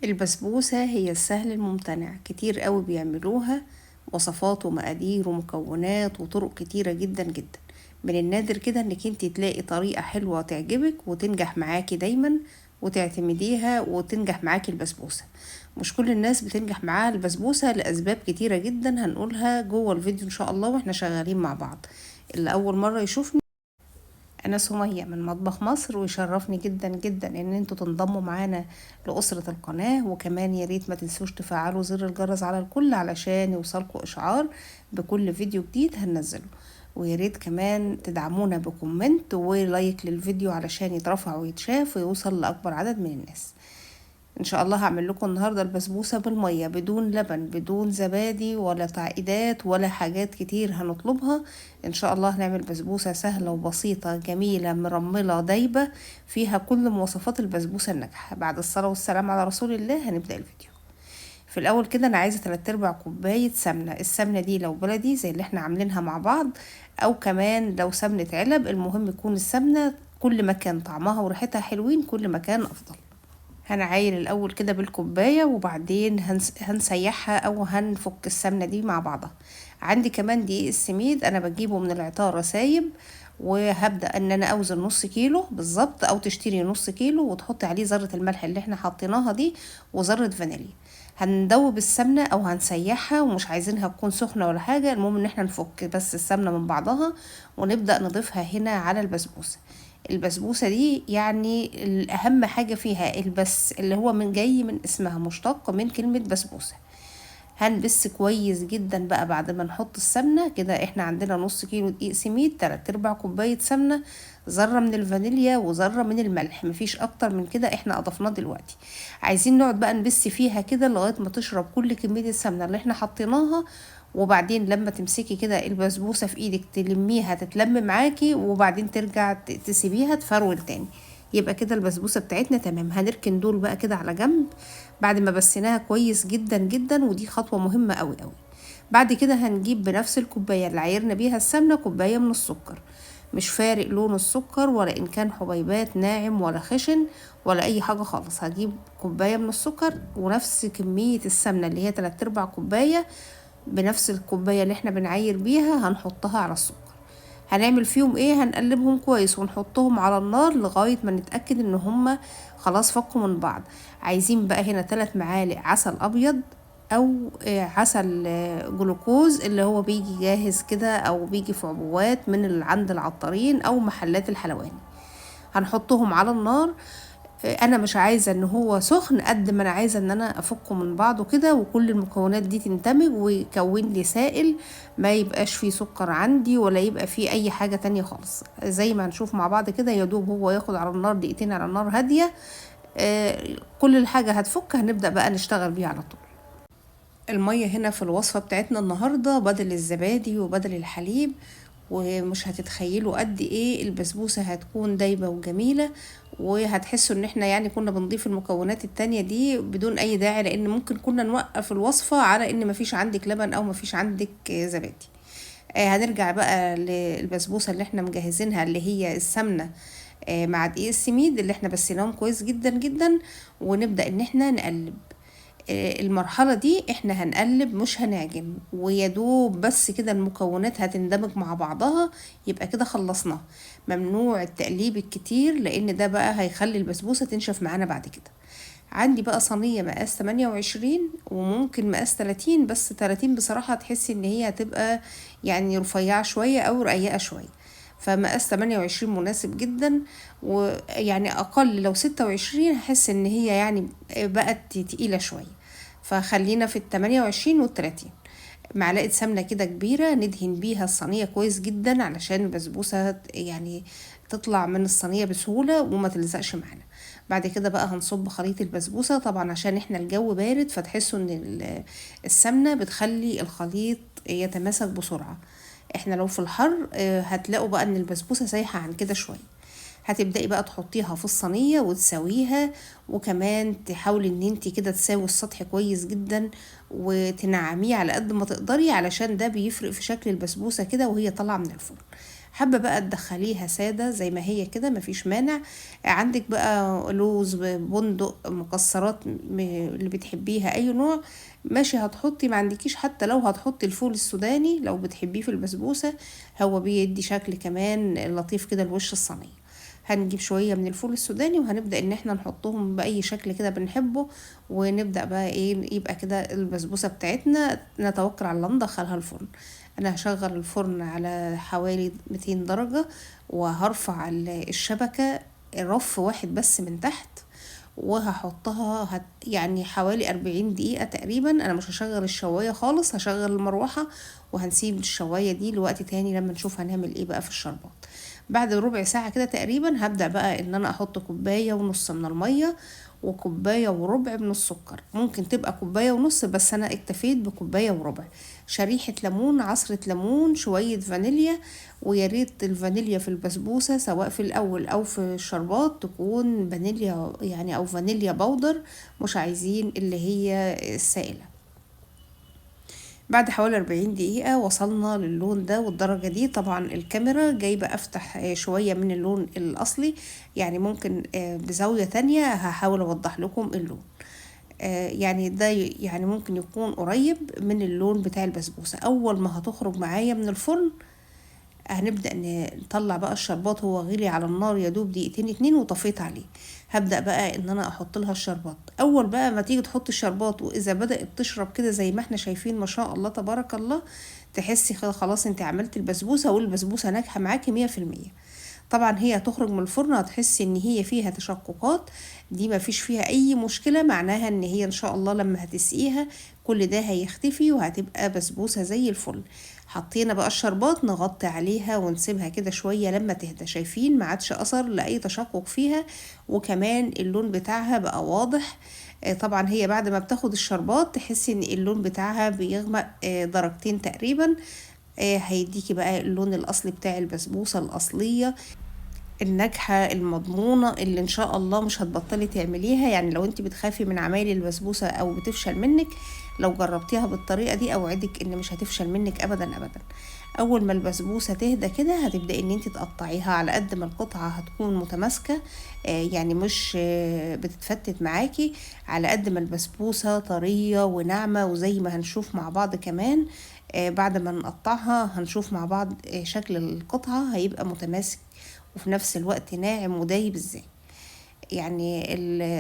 البسبوسة هي السهل الممتنع، كتير قوي بيعملوها، وصفات ومقادير ومكونات وطرق كتيرة جدا جدا. من النادر كده انك انتي تلاقي طريقة حلوة تعجبك وتنجح معاكي دايما وتعتمديها وتنجح معاكي البسبوسة. مش كل الناس بتنجح معاها البسبوسة لأسباب كتيرة جدا هنقولها جوه الفيديو ان شاء الله واحنا شغالين مع بعض. اللي أول مرة يشوفني، انا سمية من مطبخ مصر، ويشرفني جدا جدا ان انتوا تنضموا معانا لأسرة القناة. وكمان يا ريت ما تنسوش تفعلوا زر الجرس على الكل علشان يوصلكوا اشعار بكل فيديو جديد هننزله. ويا ريت كمان تدعمونا بكومنت ولايك للفيديو علشان يترفع ويتشاف ويوصل لأكبر عدد من الناس. ان شاء الله هعمل لكم النهارده البسبوسه بالميه، بدون لبن، بدون زبادي ولا تعقيدات ولا حاجات كتير هنطلبها. ان شاء الله هنعمل بسبوسه سهله وبسيطه جميله مرمله دايبه، فيها كل مواصفات البسبوسه الناجحه. بعد الصلاه والسلام على رسول الله هنبدا الفيديو. في الاول كده انا عايزه 3/4 كوبايه سمنه. السمنه دي لو بلدي زي اللي احنا عاملينها مع بعض، او كمان لو سمنه علب، المهم يكون السمنه كل ما كان طعمها وريحتها حلوين كل ما كان افضل. هنعاير الاول كده بالكوبايه وبعدين هنسيحها او هنفك السمنه دي مع بعضها. عندي كمان دقيق السميد، انا بجيبه من العطاره سايب، وهبدا ان انا اوزن نص كيلو بالظبط، او تشتري نص كيلو وتحطي عليه ذره الملح اللي احنا حطيناها دي وذره فانيليا. هندوب السمنه او هنسيحها، ومش عايزينها تكون سخنه ولا حاجه، المهم ان احنا نفك بس السمنه من بعضها ونبدا نضيفها هنا على البسبوسه. البسبوسة دي يعني الأهم حاجة فيها البس، اللي هو من جاي من اسمها، مشتق من كلمة بسبوسة. هنبس كويس جدا بقى بعد ما نحط السمنة كده. احنا عندنا نص كيلو دقيق سميد، 3/4 كوباية سمنة، ذرة من الفانيليا وذرة من الملح، مفيش اكتر من كده احنا اضفناه دلوقتي. عايزين نقعد بقى نبس فيها كده لغاية ما تشرب كل كمية السمنة اللي احنا حطيناها. وبعدين لما تمسكي كده البسبوسة في ايدك تلميها تتلم معاكي، وبعدين ترجع تسيبيها تفرول تاني. يبقى كده البسبوسة بتاعتنا تمام. هنركن دول بقى كده على جنب بعد ما بسيناها كويس جدا جدا، ودي خطوة مهمة قوي قوي. بعد كده هنجيب بنفس الكوباية اللي عايرنا بيها السمنة كوباية من السكر، مش فارق لون السكر ولا ان كان حبيبات ناعم ولا خشن ولا اي حاجة خالص. هجيب كوباية من السكر ونفس كمية السمنة اللي هي 3/4 كوباية، بنفس الكوباية اللي احنا بنعير بيها هنحطها على السكر. هنعمل فيهم ايه؟ هنقلبهم كويس ونحطهم على النار لغاية ما نتأكد ان هما خلاص فكوا من بعض. عايزين بقى هنا 3 معالق عسل ابيض، او عسل جلوكوز اللي هو بيجي جاهز كده او بيجي في عبوات من عند العطارين او محلات الحلواني. هنحطهم على النار. انا مش عايزه ان هو سخن قد ما انا عايزه ان انا افكه من بعضه كده، وكل المكونات دي تندمج ويكون لي سائل، ما يبقاش فيه سكر عندي ولا يبقى فيه اي حاجه تانية خالص. زي ما هنشوف مع بعض كده، يدوب هو ياخد على النار دقيقتين على النار هاديه. كل الحاجه هتفك، هنبدا بقى نشتغل بيه على طول. المية هنا في الوصفة بتاعتنا النهاردة بدل الزبادي وبدل الحليب، ومش هتتخيلوا قد ايه البسبوسة هتكون دايبة وجميلة. وهتحسوا ان احنا يعني كنا بنضيف المكونات التانية دي بدون اي داعي، لان ممكن كنا نوقف الوصفة على ان مفيش عندك لبن او مفيش عندك زبادي. هنرجع بقى للبسبوسة اللي احنا مجهزينها، اللي هي السمنة مع دقيق السميد اللي احنا بسيناهم كويس جدا جدا، ونبدأ ان احنا نقلب. المرحلة دي احنا هنقلب مش هنعجن، ويدوب بس كده المكونات هتندمج مع بعضها، يبقى كده خلصنا. ممنوع التقليب الكتير لان ده بقى هيخلي البسبوسة تنشف معانا بعد كده. عندي بقى صينية مقاس 28 وممكن مقاس 30، بس 30 بصراحة هتحسي ان هي هتبقى يعني رفيعة شوية او رقيقة شوية، فمقاس 28 مناسب جدا. ويعني اقل لو 26 هحس ان هي يعني بقت تقيلة شوية، فخلينا في 28 و30. معلقة سمنة كده كبيرة ندهن بيها الصينية كويس جدا علشان البسبوسة يعني تطلع من الصينية بسهولة وما تلزقش معانا. بعد كده بقى هنصب خليط البسبوسة، طبعا عشان احنا الجو بارد فتحسوا ان السمنة بتخلي الخليط يتماسك بسرعة. احنا لو في الحر هتلاقوا بقى ان البسبوسة سايحة عن كده شوية. هتبدأي بقى تحطيها في الصينية وتسويها، وكمان تحاولي ان انتي كده تساوي السطح كويس جدا وتنعميه على قد ما تقدري، علشان ده بيفرق في شكل البسبوسة كده وهي طالعة من الفرن. حابة بقى تدخليها سادة زي ما هي كده مفيش مانع. عندك بقى لوز، بندق، مكسرات اللي بتحبيها اي نوع ماشي هتحطي. ما عندكيش حتى لو هتحطي الفول السوداني لو بتحبيه في البسبوسة، هو بيدي شكل كمان لطيف كده لوش الصينية. هنجيب شوية من الفول السوداني وهنبدأ ان احنا نحطهم بأي شكل كده بنحبه، ونبدأ بقى ايه يبقى كده البسبوسة بتاعتنا. نتوكل على الله ندخلها الفرن. انا هشغل الفرن على حوالي 200 درجة، وهرفع الشبكة رف واحد بس من تحت، وهحطها يعني حوالي 40 دقيقة تقريبا. انا مش هشغل الشواية خالص، هشغل المروحة وهنسيب الشواية دي لوقت تاني لما نشوف هنعمل ايه بقى في الشربات. بعد ربع ساعة كده تقريبا هبدأ بقى ان انا احط كوباية ونص من المية وكوباية وربع من السكر. ممكن تبقى كوباية ونص بس انا اكتفيت بكوباية وربع. شريحة ليمون، عصرة ليمون، شوية فانيليا. ويا ريت الفانيليا في البسبوسة سواء في الاول او في الشربات تكون فانيليا يعني او فانيليا بودر، مش عايزين اللي هي السائلة. بعد حوالي 40 دقيقة وصلنا للون ده والدرجة دي. طبعا الكاميرا جايبة افتح شوية من اللون الاصلي، يعني ممكن بزاوية تانية هحاول اوضح لكم اللون. يعني ده يعني ممكن يكون قريب من اللون بتاع البسبوسة. اول ما هتخرج معايا من الفرن هنبدأ نطلع بقى الشربات. هو غلي على النار يا دوب دقيقتين اتنين وطفيت عليه. هبدأ بقى ان انا احط لها الشربات. اول بقى ما تيجي تحط الشربات واذا بدأت تشرب كده زي ما احنا شايفين ما شاء الله تبارك الله، تحسي خلاص انت عملت البسبوسة والبسبوسة ناجحة معاكي 100%. طبعا هي هتخرج من الفرن هتحسي ان هي فيها تشققات، دي ما فيش فيها اي مشكلة، معناها ان هي ان شاء الله لما هتسقيها كل ده هيختفي وهتبقى بسبوسة زي الفل. حطينا بقى الشربات نغطي عليها ونسيبها كده شوية لما تهدى. شايفين ما عادش اثر لاي تشقق فيها، وكمان اللون بتاعها بقى واضح. طبعا هي بعد ما بتاخد الشربات تحسي ان اللون بتاعها بيغمق درجتين تقريبا. هيديكي بقى اللون الاصلي بتاع البسبوسة الاصلية الناجحة المضمونة اللي ان شاء الله مش هتبطلي تعمليها. يعني لو انت بتخافي من عمايل البسبوسة او بتفشل منك، لو جربتيها بالطريقة دي اوعدك ان مش هتفشل منك ابدا ابدا. اول ما البسبوسة تهدى كده هتبدأي ان انت تقطعيها على قد ما القطعة هتكون متماسكة، يعني مش بتتفتت معاكي، على قد ما البسبوسة طرية وناعمة. وزي ما هنشوف مع بعض كمان بعد ما نقطعها هنشوف مع بعض شكل القطعة هيبقى متماسك وفي نفس الوقت ناعم ودايب ازاي. يعني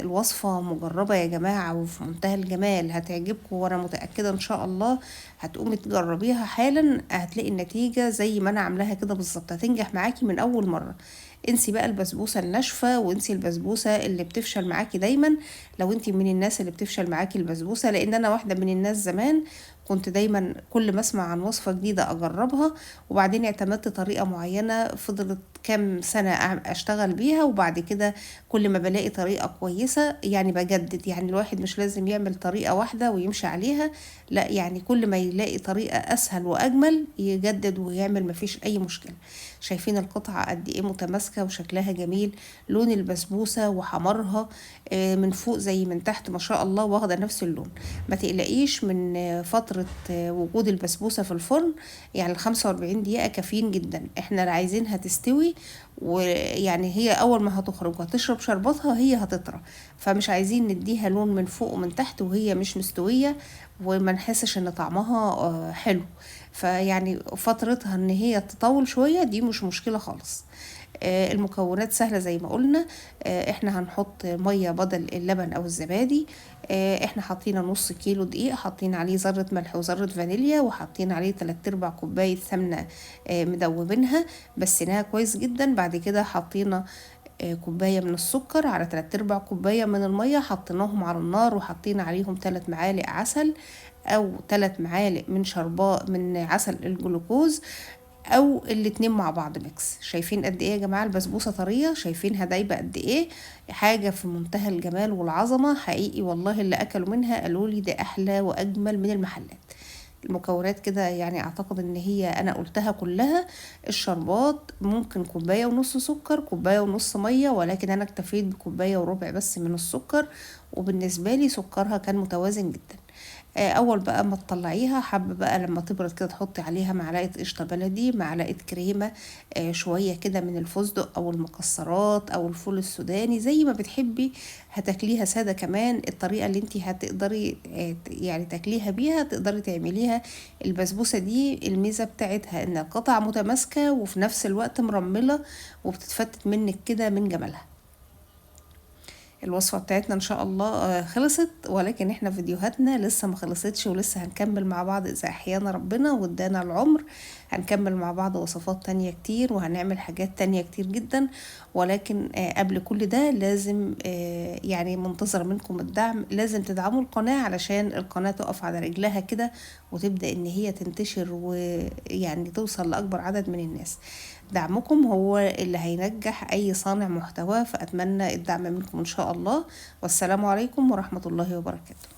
الوصفة مجربة يا جماعة وفي منتهى الجمال، هتعجبكم وانا متأكدة ان شاء الله. هتقومي تجربيها حالا هتلاقي النتيجة زي ما انا عاملاها كده بالظبط، هتنجح معاكي من اول مرة. انسي بقى البسبوسة الناشفة وانسي البسبوسة اللي بتفشل معاكي دايما. لو انتي من الناس اللي بتفشل معاكي البسبوسة، لان انا واحدة من الناس زمان كنت دايما كل ما اسمع عن وصفة جديدة اجربها، وبعدين اعتمدت طريقة معينة فضلت كام سنة اشتغل بيها، وبعد كده كل ما بلاقي طريقة كويسة يعني بجدد. يعني الواحد مش لازم يعمل طريقة واحدة ويمشي عليها، لا يعني كل ما يلاقي طريقة اسهل واجمل يجدد ويعمل، مفيش اي مشكلة. شايفين القطعة قد ايه متماسكة وشكلها جميل، لون البسبوسة وحمرها من فوق زي من تحت ما شاء الله واخدة نفس اللون. ما تقلقيش من فترة وجود البسبوسة في الفرن، يعني 45 دقيقة كافيين جدا. احنا عايزينها تستوي، ويعني هي اول ما هتخرج هتشرب شربتها هي هتطرى، فمش عايزين نديها لون من فوق ومن تحت وهي مش مستوية وما نحسش ان طعمها حلو. فيعني فترتها ان هي تطول شوية دي مش مشكلة خالص. المكونات سهلة زي ما قلنا. احنا هنحط مية بدل اللبن او الزبادي. احنا حاطين نص كيلو دقيق، حاطين عليه ذرة ملح وذرة فانيليا، وحاطين عليه 3/4 كوباية سمنة مدوبينها بسيناها كويس جدا. بعد كده حطينا كوباية من السكر على 3/4 كوباية من المية، حطيناهم على النار وحطينا عليهم 3 معالق عسل او 3 معالق من شربات من عسل الجلوكوز، او الاتنين مع بعض ميكس. شايفين قد ايه يا جماعة البسبوسة طرية؟ شايفينها دايبة قد ايه؟ حاجة في منتهى الجمال والعظمة حقيقي والله. اللي اكلوا منها قالوا لي ده احلى واجمل من المحلات. المكونات كده يعني اعتقد ان هي انا قلتها كلها. الشربات ممكن كوباية ونص سكر، كوباية ونص مية، ولكن انا اكتفيت بكوباية وربع بس من السكر، وبالنسبة لي سكرها كان متوازن جدا. اول بقى ما تطلعيها، حابه بقى لما تبرد كده تحطي عليها معلقه قشطه بلدي، معلقه كريمه، شويه كده من الفستق او المكسرات او الفول السوداني زي ما بتحبي. هتاكليها ساده كمان، الطريقه اللي انت هتقدري يعني تاكليها بيها تقدري تعمليها. البسبوسه دي الميزه بتاعتها انها قطع متماسكه وفي نفس الوقت مرمله وبتتفتت منك كده من جمالها. الوصفة بتاعتنا ان شاء الله خلصت، ولكن احنا فيديوهاتنا لسه ما خلصتش، ولسه هنكمل مع بعض اذا احيانا ربنا وادانا العمر. هنكمل مع بعض وصفات تانية كتير، وهنعمل حاجات تانية كتير جدا. ولكن قبل كل ده لازم يعني منتظر منكم الدعم، لازم تدعموا القناة علشان القناة تقف على رجلها كده وتبدأ ان هي تنتشر ويعني توصل لأكبر عدد من الناس. دعمكم هو اللي هينجح اي صانع محتوى، فاتمنى الدعم منكم ان شاء الله. والسلام عليكم ورحمة الله وبركاته.